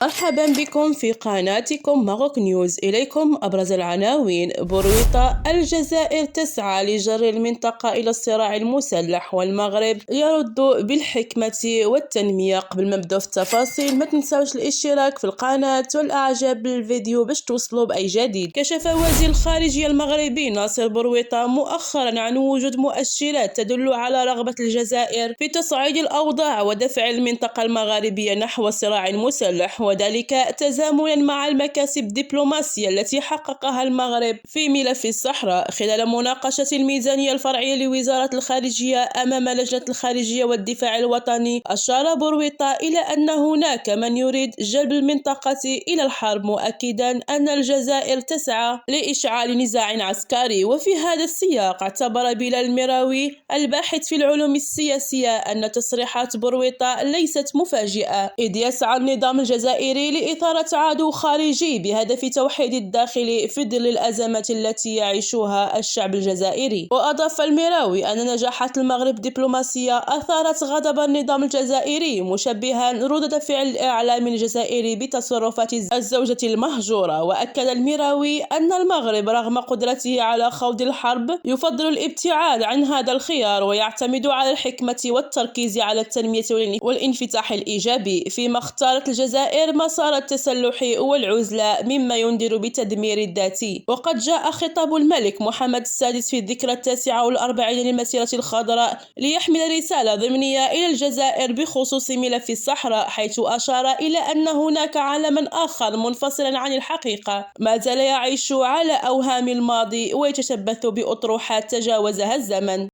مرحبا بكم في قناتكم ماروك نيوز. إليكم أبرز العناوين. بورويطة: الجزائر تسعى لجر المنطقة إلى الصراع المسلح، والمغرب يرد بالحكمة والتنمية. قبل ما نبداو في التفاصيل ما تنساوش الاشتراك في القناة والإعجاب بالفيديو باش توصلوا بأي جديد. كشف وزير الخارجية المغربي ناصر بورويطة مؤخرا عن وجود مؤشرات تدل على رغبة الجزائر في تصعيد الأوضاع ودفع المنطقة المغاربية نحو صراع مسلح، وذلك تزامنا مع المكاسب الدبلوماسية التي حققها المغرب في ملف الصحراء. خلال مناقشة الميزانية الفرعية لوزارة الخارجية أمام لجنة الخارجية والدفاع الوطني، أشار بورويطة إلى أن هناك من يريد جلب المنطقة إلى الحرب، مؤكدا أن الجزائر تسعى لإشعال نزاع عسكري. وفي هذا السياق اعتبر بلال المراوي الباحث في العلوم السياسية أن تصريحات بورويطة ليست مفاجئة، إذ يسعى النظام الجزائري لإثارة عدو خارجي بهدف توحيد الداخل في ظل الأزمات التي يعيشها الشعب الجزائري. وأضاف المراوي أن نجاحات المغرب الدبلوماسية أثارت غضب النظام الجزائري، مشبها ردود فعل الإعلام الجزائري بتصرفات الزوجة المهجورة. وأكد المراوي أن المغرب رغم قدرته على خوض الحرب يفضل الابتعاد عن هذا الخيار، ويعتمد على الحكمة والتركيز على التنمية والانفتاح الإيجابي، فيما اختارت الجزائر مسار التسلح والعزلة مما ينذر بتدمير الذات. وقد جاء خطاب الملك محمد السادس في الذكرى 49 للمسيرة الخضراء ليحمل رسالة ضمنية إلى الجزائر بخصوص ملف الصحراء، حيث أشار إلى أن هناك عالما آخر منفصلا عن الحقيقة ما زال يعيش على أوهام الماضي ويتشبث بأطروحات تجاوزها الزمن.